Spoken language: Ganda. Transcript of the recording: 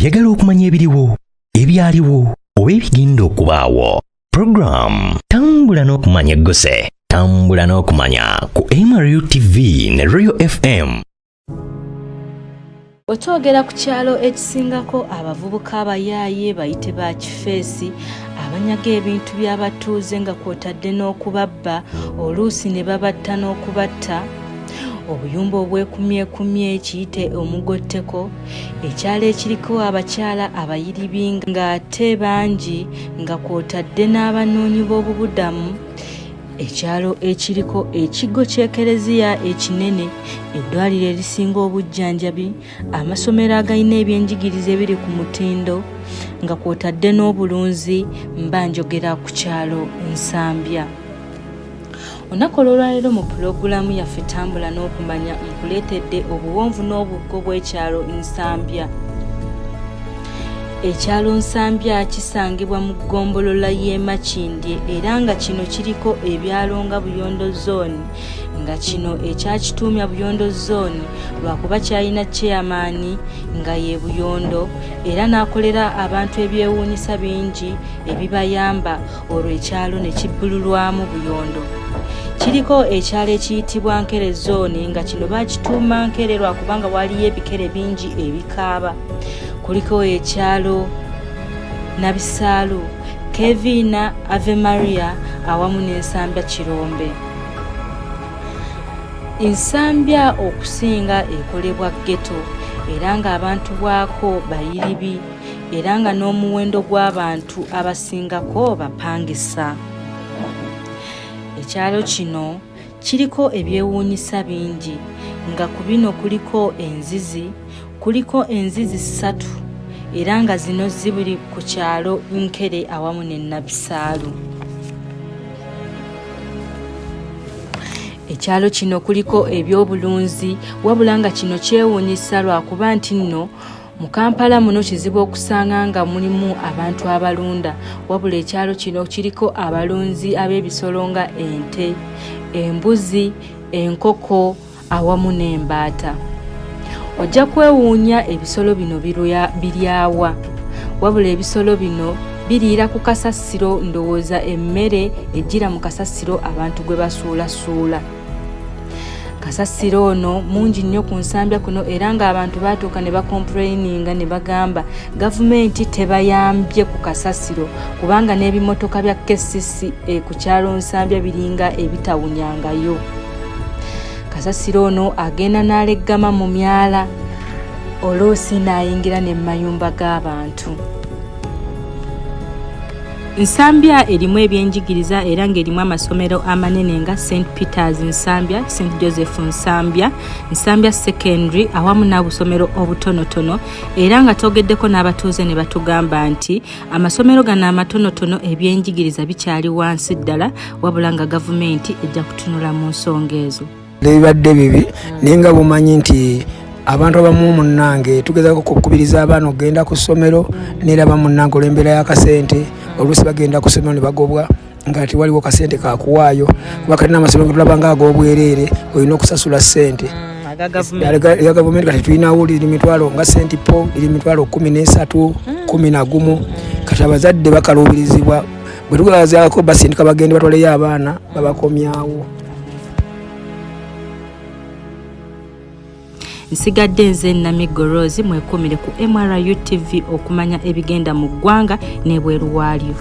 Oyagala okumanya ebiriwo, ebyaliwo, oba ebigenda okubaawo. Program Tambula n'okumanya eggose. Tambula n'okumanya ku MRU TV ne Royal FM. Otwogera ku kyalo ekisingako abavubuka abayaaye bayite ba kifeesi abanyaga ebintu by'abatuuze nga kwotadde n'okubabba oluusi ne babatta n'okubatta. Obuyumba obwekumyekumye kiyite omugotteko, ekyalo ekiriko abakyala abayiribi ng'ate bangi nga kwotadde n'abanoonyi b'obubudamu, ekyalo ekiriko ekigo ky'ekereziya ekinene, eddwaliro erisinga obujjanjabi, amasomero agalina ebyenjigiriza ebiri ku mutindo, nga kwotadde n'obulunzi. Mba njogera ku kyalo Nsambya. Olunaku olwaleero mu pulogulaamu yaffe Tambula n'okumanya nkuleetedde obuwonvu n'obuggo bw'ekyalo Nsambya. Ekyalo Nsambya kisangibwa mu ggombolola y'e Makindye era nga kino kiriko ebyalo nga Buyondo Zone, nga kino ekyakituumya Buyondo Zone lwakuba kyalina chairman nga ye Buyondo era n'akolera abantu ebyewuunyisa bingi ebibayamba olwo ekyalo ne kibbululwamu Buyondo. Kiriko ekyalo ekiyitibwa Nkere Zone nga kino bakituuma Nkere lwakubanga waliyo ebikere bingi ebikaaba. Kuliko ekyalo Nabisaalu, Kevina, Ave Maria awamu n'Ensambya Kirombe. Ensambya okusinga ekolebwa ghetto era nga abantu bwako bayiribi era nga n'omuwendo gw'abantu abasingako bapangisa. Ekyalo kino kiriko ebyewuunyisa bingi nga ku bino kuliko enzizi 3 era nga zino zibuli ku kyalo Nkere awamu ne Nabisaalu. Ekyalo kino kuliko ebyobulunzi wabula nga kino kyewuunyisa lwakuba nti nno mu Kampala muno kizibu okusanga nga mulimu abantu abalunda, wabula ekyalo kino kiriko abalunzi ab'ebisolo nga ente, embuzi, enkoko awamu n'embaata. Ojja kwewuunya ebisolo bino biryawa, wabula ebisolo bino biriira ku kasasiro, ndowooza emmere ejjira mu kasasiro abantu gwe basuulasuula. Kasasiro ono mungi nnyo ku Nsambya kuno era ng'abantu baatuuka ne bakomplaininga ne bagamba gavumenti tebayambye ku kasasiro kubanga n'ebimotoka bya KCC ku kyalo Nsambya biringa ebitawunyangayo. Kasasiro ono agenda n'aleggama mu myala oluusi n'ayingira ne mu mayumba g'abantu. Nsambya erimu ebyenjigiriza era ng'erimu amasomero amanene nga St. Peter's Nsambya, St. Joseph Nsambya, Nsambya Secondary awamu n'obusomero obutonotono era nga togeddeko n'abatuuze ne batugamba nti amasomero gano amatonotono ebyenjigiriza bikyali wansi ddala wabula nga gavumenti ejja kutunula mu nsonga ezo. Bibadde bibi naye nga bumanyi nti abantu abamu munnange tugezaako okukubiriza abaana okugenda ku ssomero neraba munnange olw'embeera y'akasente oluusi bagenda ku ssomero ne bagobwa nga tiwaliwo kasente kakuwaayo kuba kati n'amasomero tulaba nga ag'obwereere olina okusasula ssente ya gavumenti kati tulinawo liri mitwalo nga senti po liri mitwalo 13 11 kati abazadde bakaluubirizibwa bwe tugazaako basindika bagende batwaleyo abaana babakomyawo. Nsigadde nze Namiggo Rose mwekumire ku MRU TV okumanya ebigenda mu ggwanga n'ebweru waalyo.